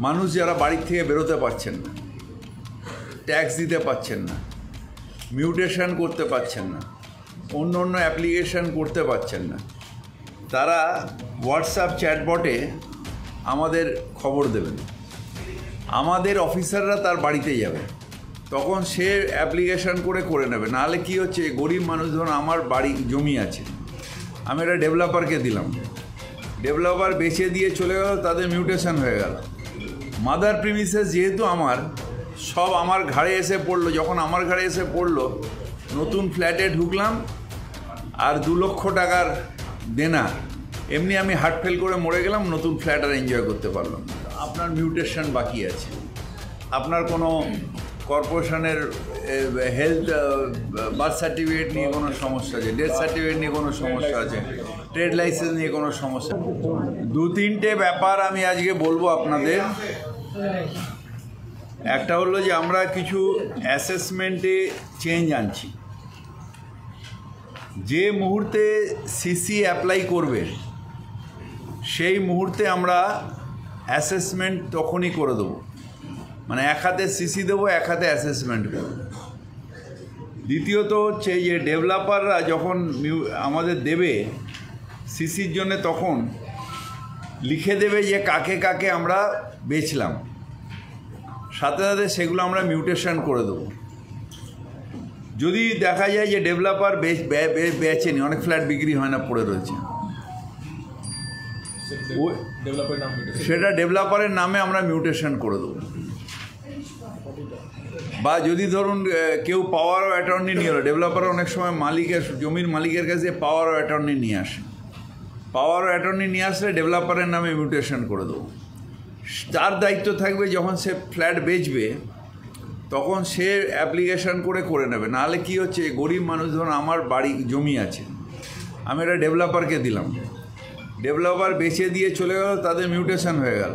মানুষ যারা বাড়ি থেকে বেরোতে পারছেন না, ট্যাক্স দিতে পারছেন না, মিউটেশন করতে পারছেন না, অন্য অন্য অ্যাপ্লিকেশান করতে পারছেন না, তারা হোয়াটসঅ্যাপ চ্যাটবটে আমাদের খবর দেবেন। আমাদের অফিসাররা তার বাড়িতে যাবে, তখন সে অ্যাপ্লিকেশান করে নেবে। নাহলে কী হচ্ছে, গরিব মানুষ ধরুন আমার বাড়ি জমি আছে, আমি একটা ডেভেলপারকে দিলাম, ডেভেলপার বেচে দিয়ে চলে গেল, তাদের মিউটেশন হয়ে গেল। মাদার প্রিমিসেস যেহেতু আমার, সব আমার ঘাড়ে এসে পড়লো। যখন আমার ঘাড়ে এসে পড়লো, নতুন ফ্ল্যাটে ঢুকলাম আর 2 লক্ষ টাকার দেনা, এমনি আমি হার্ট ফেল করে মরে গেলাম, নতুন ফ্ল্যাট আর এনজয় করতে পারলাম। আপনার মিউটেশন বাকি আছে, আপনার কোনো কর্পোরেশনের হেলথ বার্থ সার্টিফিকেট নিয়ে কোনো সমস্যা আছে, ডেথ সার্টিফিকেট নিয়ে কোনো সমস্যা আছে, ট্রেড লাইসেন্স নিয়ে কোনো সমস্যা। 2-3টে ব্যাপার আমি আজকে বলবো আপনাদের। একটা হলো যে আমরা কিছু অ্যাসেসমেন্টে চেঞ্জ আনছি। যে মুহূর্তে সিসি অ্যাপ্লাই করবে সেই মুহূর্তে আমরা অ্যাসেসমেন্ট তখনই করে দেবো, মানে এক হাতে সিসি দেবো, এক হাতে অ্যাসেসমেন্ট করব। দ্বিতীয়ত হচ্ছে যে ডেভেলপাররা যখন আমাদের দেবে সিসির জন্য, তখন লিখে দেবে যে কাকে কাকে আমরা বেচলাম, সাথে সাথে সেগুলো আমরা মিউটেশন করে দেবো। যদি দেখা যায় যে ডেভেলপার বেচেনি, অনেক ফ্ল্যাট বিক্রি হয় না, পড়ে রয়েছে, সেটা ডেভেলপারের নামে আমরা মিউটেশন করে দেবো। বা যদি ধরুন কেউ পাওয়ার অফ অ্যাটর্নি নিয়ে এলো, ডেভেলপার অনেক সময় মালিকের, জমির মালিকের কাছে পাওয়ার অফ অ্যাটর্নি নিয়ে আসে, পাওয়ার অফ অ্যাটর্নি নিয়ে আসলে ডেভেলপারের নামে মিউটেশন করে দেবো। তার দায়িত্ব থাকবে যখন সে ফ্ল্যাট বেচবে তখন সে অ্যাপ্লিকেশান করে নেবে। নাহলে কী হচ্ছে, গরিব মানুষ ধরুন আমার বাড়ি জমি আছে, আমি একটা ডেভেলপারকে দিলাম, ডেভেলপার বেচে দিয়ে চলে গেল, তাদের মিউটেশন হয়ে গেল।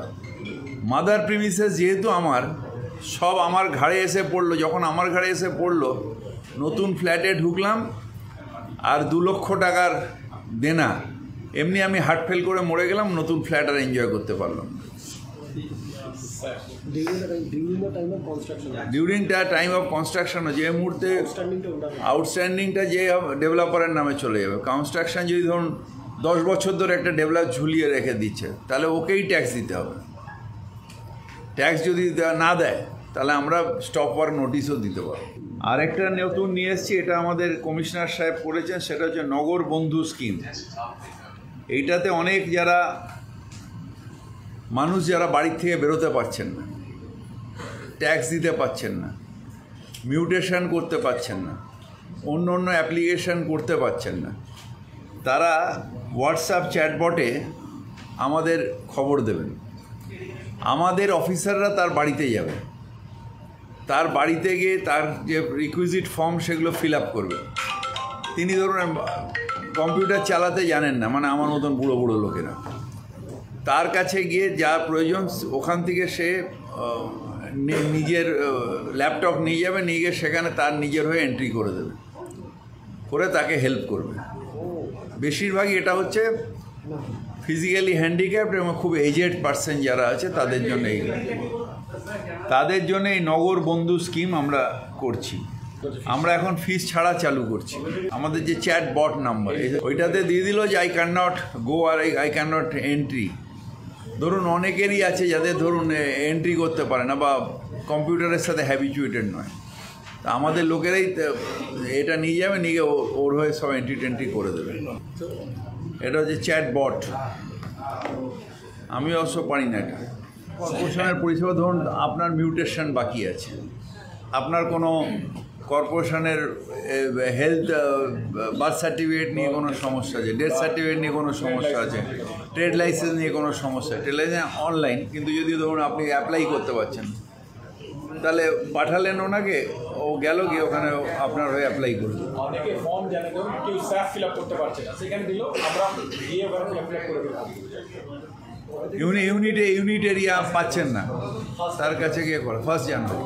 মাদার প্রিমিসেস যেহেতু আমার, সব আমার ঘাড়ে এসে পড়লো। যখন আমার ঘাড়ে এসে পড়লো, নতুন ফ্ল্যাটে ঢুকলাম আর 2 লক্ষ টাকার দেনা, এমনি আমি হার্ট ফেল করে মরে গেলাম, নতুন ফ্ল্যাট আর এনজয় করতে পারলাম। During the time of construction, যে মুহূর্তে আউটস্ট্যান্ডিংটা যে ডেভেলপারের নামে চলে যাবে। কনস্ট্রাকশন যদি ধরুন 10 বছর ধরে একটা ডেভেলপ ঝুলিয়ে রেখে দিচ্ছে, তাহলে ওকেই ট্যাক্স দিতে হবে। ট্যাক্স যদি না দেয় তাহলে আমরা স্টপ ওয়ার্ক নোটিশও দিতে পারবো। আরেকটা নতুন নিয়ে এসেছি, এটা আমাদের কমিশনার সাহেব করেছেন, সেটা হচ্ছে নগর বন্ধু স্কিম। এইটাতে অনেক মানুষ যারা বাড়ি থেকে বেরোতে পারছেন না, ট্যাক্স দিতে পারছেন না, মিউটেশন করতে পারছেন না, অন্য অন্য অ্যাপ্লিকেশান করতে পারছেন না, তারা হোয়াটসঅ্যাপ চ্যাটবটে আমাদের খবর দেবেন। আমাদের অফিসাররা তার বাড়িতে যাবে, তার বাড়িতে গিয়ে তার যে রিকুইজিট ফর্ম সেগুলো ফিল আপ করবে। তিনি ধরুন কম্পিউটার চালাতে জানেন না, মানে আমার মতন বুড়ো বুড়ো লোকেরা, তার কাছে গিয়ে যা প্রয়োজন ওখান থেকে সে নিজের ল্যাপটপ নিয়ে যাবে, নিয়ে গিয়ে সেখানে তার নিজের হয়ে এন্ট্রি করে দেবে, করে তাকে হেল্প করবে। বেশিরভাগই এটা হচ্ছে ফিজিক্যালি হ্যান্ডিক্যাপড এবং খুব এজেড পার্সন যারা আছে তাদের জন্য, এই নগর বন্ধু স্কিম আমরা করছি। আমরা এখন ফিস ছাড়া চালু করছি। আমাদের যে চ্যাট বট নাম্বার, ওইটাতে দিয়ে দিল যে আই ক্যান নট গো আর আই ক্যান নট এন্ট্রি। ধরুন অনেকেরই আছে যাদের ধরুন এন্ট্রি করতে পারে না বা কম্পিউটারের সাথে হ্যাবিচুয়েটেড নয়, তা আমাদের লোকেরাই এটা নিয়ে যাবে, নিয়ে গিয়ে ওর হয়ে সব এন্ট্রি করে দেবে। এটা হচ্ছে চ্যাট বট। আমি অবশ্য পারি না এটা। কর্পোরেশনের পরিষেবা, ধরুন আপনার মিউটেশন বাকি আছে, আপনার কোনো কর্পোরেশনের হেলথ বার্থ সার্টিফিকেট নিয়ে কোনো সমস্যা আছে, ডেথ সার্টিফিকেট নিয়ে কোনো সমস্যা আছে, ট্রেড লাইসেন্স নিয়ে কোনো সমস্যা। ট্রেড লাইসেন্স অনলাইন, কিন্তু যদি ধরুন আপনি অ্যাপ্লাই করতে পারছেন, তাহলে পাঠালেন ওনাকে, ও গেল গিয়ে ওখানে আপনার হয়ে অ্যাপ্লাই করবে। অনেকে ফর্ম জানে, ধরুন কেউ স্যাপ ফিল আপ করতে পারছে না, সেখানে দিল আমরা গিয়ে ওখানে অ্যাপ্লাই করে দিলাম। ইউনিট এরিয়া পাচ্ছেন না, তার কাছে গিয়ে করে 1 জানুয়ারি।